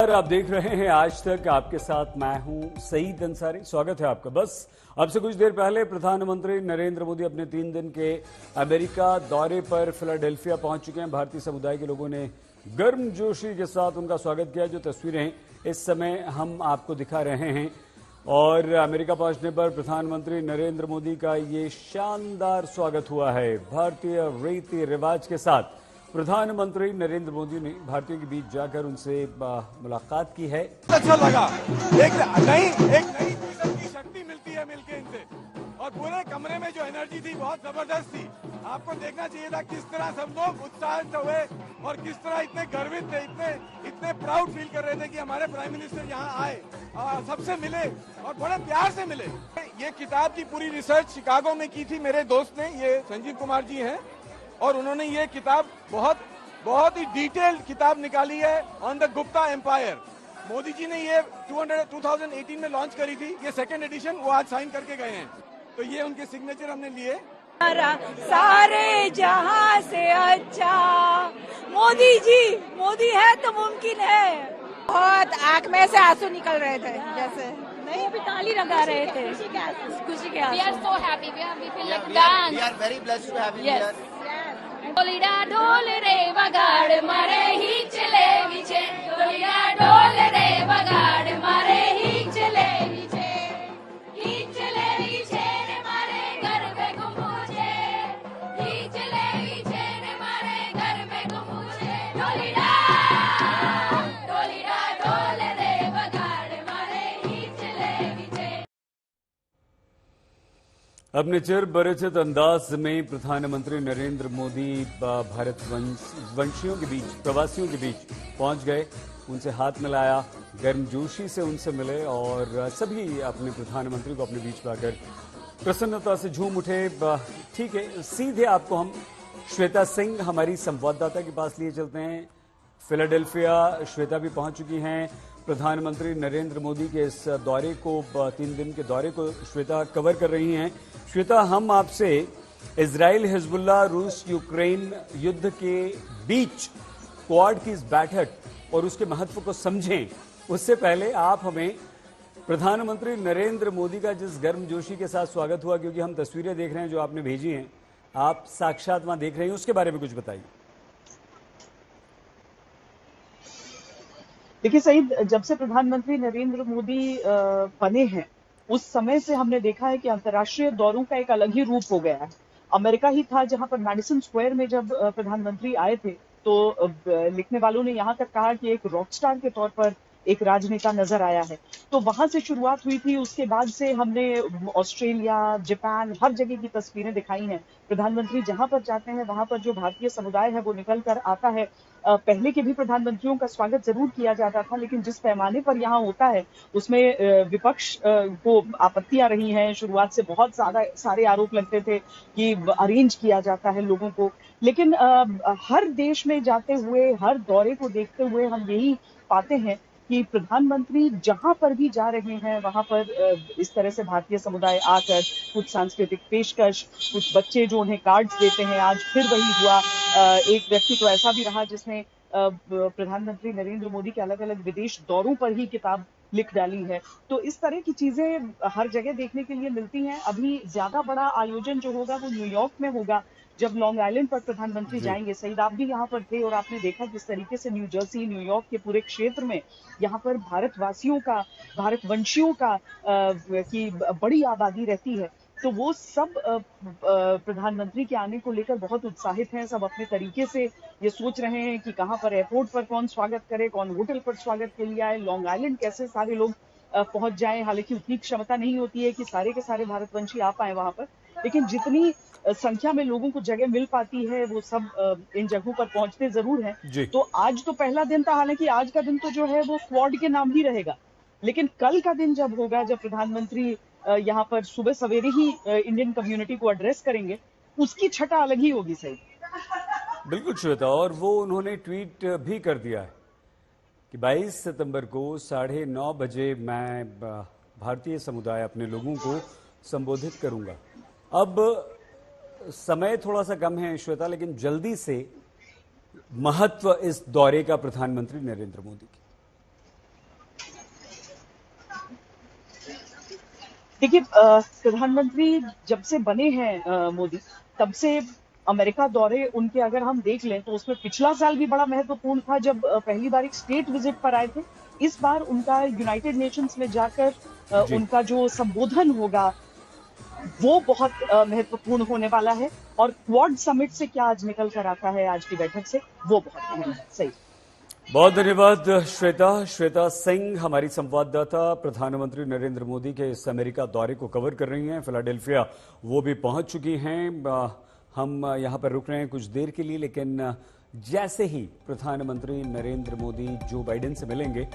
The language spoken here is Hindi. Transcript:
नमस्कार, आप देख रहे हैं आज तक। आपके साथ मैं हूं सईद अंसारी। स्वागत है आपका। बस अब से कुछ देर पहले प्रधानमंत्री नरेंद्र मोदी अपने 3 दिन के अमेरिका दौरे पर फिलाडेल्फिया पहुंच चुके हैं। भारतीय समुदाय के लोगों ने गर्मजोशी के साथ उनका स्वागत किया। जो तस्वीरें इस समय हम आपको दिखा रहे हैं, और अमेरिका पहुंचने पर प्रधानमंत्री नरेंद्र मोदी का ये शानदार स्वागत हुआ है। भारतीय रीति रिवाज के साथ प्रधानमंत्री नरेंद्र मोदी ने भारतीयों के बीच जाकर उनसे मुलाकात की है। अच्छा लगा। एक नई की शक्ति मिलती है मिलके इनसे, और पूरे कमरे में जो एनर्जी थी बहुत जबरदस्त थी। आपको देखना चाहिए था किस तरह सब लोग उत्साहित हुए और किस तरह इतने गर्वित थे, इतने प्राउड फील कर रहे थे कि हमारे प्राइम मिनिस्टर यहाँ आए, सबसे मिले और बड़े प्यार से मिले। ये किताब की पूरी रिसर्च शिकागो में की थी मेरे दोस्त ने, ये संजीव कुमार जी हैं, और उन्होंने ये किताब बहुत ही डिटेल्ड किताब निकाली है on the Gupta empire. Modi ji ने ये 2018 में लॉन्च करी थी, ये सेकंड एडिशन, वो आज साइन करके गए हैं। तो ये उनके सिग्नेचर हमने लिए। सारे जहां से अच्छा मोदी जी, मोदी है तो मुमकिन है। बहुत आंख में से आंसू निकल रहे थे, जैसे नहीं अभी ताली लगा रहे थे खुशी के। We are so happy. We feel like dance. We are very blessed to have you here. ढोलिडा ढोल रे बगाड़ मारे ही चले विचे, ढोलिडा ढोल रे बगाड़ मारे ही चले विचे रे मारे घर में घुमूचे, ही चले विचे रे मारे घर में घुमूचे, ढोलिडा ढोल रे बगाड़ मारे ही चले विचे। अपने चिर परिचित अंदाज में प्रधानमंत्री नरेंद्र मोदी भारत वंशियों के बीच, प्रवासियों के बीच पहुंच गए, उनसे हाथ मिलाया, गर्मजोशी से उनसे मिले, और सभी अपने प्रधानमंत्री को अपने बीच पाकर प्रसन्नता से झूम उठे। ठीक है, सीधे आपको हम श्वेता सिंह, हमारी संवाददाता के पास लिए चलते हैं। फिलाडेल्फिया श्वेता भी पहुंच चुकी हैं। प्रधानमंत्री नरेंद्र मोदी के इस दौरे को, 3 दिन के दौरे को श्वेता कवर कर रही हैं। श्वेता, हम आपसे इजराइल, हिजबुल्लाह, रूस यूक्रेन युद्ध के बीच क्वाड की इस बैठक और उसके महत्व को समझें, उससे पहले आप हमें प्रधानमंत्री नरेंद्र मोदी का जिस गर्मजोशी के साथ स्वागत हुआ, क्योंकि हम तस्वीरें देख रहे हैं जो आपने भेजी हैं, आप साक्षात वहां देख रहे हैं, उसके बारे में कुछ बताइए। देखिए सईद, जब से प्रधानमंत्री नरेंद्र मोदी बने हैं उस समय से हमने देखा है कि अंतर्राष्ट्रीय दौरों का एक अलग ही रूप हो गया है। अमेरिका ही था जहां पर मैडिसन स्क्वायर में जब प्रधानमंत्री आए थे तो लिखने वालों ने यहां तक कहा कि एक रॉकस्टार के तौर पर एक राजनेता नजर आया है। तो वहां से शुरुआत हुई थी। उसके बाद से हमने ऑस्ट्रेलिया, जापान, हर जगह की तस्वीरें दिखाई हैं। प्रधानमंत्री जहां पर जाते हैं वहां पर जो भारतीय समुदाय है वो निकल कर आता है। पहले के भी प्रधानमंत्रियों का स्वागत जरूर किया जाता था, लेकिन जिस पैमाने पर यहाँ होता है उसमें विपक्ष को आपत्तियां रही हैं। शुरुआत से बहुत सारे आरोप लगते थे कि अरेंज किया जाता है लोगों को, लेकिन हर देश में जाते हुए, हर दौरे को देखते हुए हम यही पाते हैं कि प्रधानमंत्री जहां पर भी जा रहे हैं वहां पर इस तरह से भारतीय समुदाय आकर कुछ सांस्कृतिक पेशकश, कुछ बच्चे जो उन्हें कार्ड्स देते हैं। आज फिर वही हुआ। एक व्यक्ति तो ऐसा भी रहा जिसने प्रधानमंत्री नरेंद्र मोदी के अलग अलग विदेश दौरों पर ही किताब लिख डाली है। तो इस तरह की चीजें हर जगह देखने के लिए मिलती हैं। अभी ज्यादा बड़ा आयोजन जो होगा वो न्यूयॉर्क में होगा, जब लॉन्ग आइलैंड पर प्रधानमंत्री जाएंगे। सईद, आप भी यहाँ पर थे और आपने देखा किस तरीके से न्यू जर्सी, न्यूयॉर्क के पूरे क्षेत्र में यहाँ पर भारतवासियों का, भारतवंशियों का की बड़ी आबादी रहती है। तो वो सब प्रधानमंत्री के आने को लेकर बहुत उत्साहित हैं। सब अपने तरीके से ये सोच रहे हैं कि कहाँ पर एयरपोर्ट पर कौन स्वागत करे, कौन होटल पर स्वागत के लिए आए, लॉन्ग आइलैंड कैसे सारे लोग पहुंच जाएं। हालांकि उतनी क्षमता नहीं होती है कि सारे के सारे भारतवंशी आ पाए वहां पर, लेकिन जितनी संख्या में लोगों को जगह मिल पाती है वो सब इन जगहों पर पहुंचते जरूर हैं। तो आज तो पहला दिन था, हालांकि आज का दिन तो जो है वो क्वाड के नाम ही रहेगा, लेकिन कल का दिन जब होगा, जब प्रधानमंत्री यहाँ पर सुबह सवेरे ही इंडियन कम्युनिटी को एड्रेस करेंगे, उसकी छटा अलग ही होगी। सही, बिल्कुल श्वेता, और वो उन्होंने ट्वीट भी कर दिया है कि 22 सितंबर को 9:30 बजे मैं भारतीय समुदाय, अपने लोगों को संबोधित करूंगा। अब समय थोड़ा सा कम है श्वेता, लेकिन जल्दी से महत्व इस दौरे का प्रधानमंत्री नरेंद्र मोदी की। देखिए, प्रधानमंत्री जब से बने हैं मोदी, तब से अमेरिका दौरे उनके अगर हम देख लें तो उसमें पिछला साल भी बड़ा महत्वपूर्ण था जब पहली बार एक स्टेट विजिट पर आए थे। इस बार उनका यूनाइटेड नेशंस में जाकर जी। उनका जो संबोधन होगा वो बहुत महत्वपूर्ण होने वाला है, और क्वाड समिट से क्या आज निकल कर आता है आज की बैठक से, वो बहुत अहम है। सही। बहुत धन्यवाद श्वेता सिंह हमारी संवाददाता प्रधानमंत्री नरेंद्र मोदी के इस अमेरिका दौरे को कवर कर रही हैं। फिलाडेल्फिया वो भी पहुंच चुकी हैं। हम यहां पर रुक रहे हैं कुछ देर के लिए, लेकिन जैसे ही प्रधानमंत्री नरेंद्र मोदी जो बाइडेन से मिलेंगे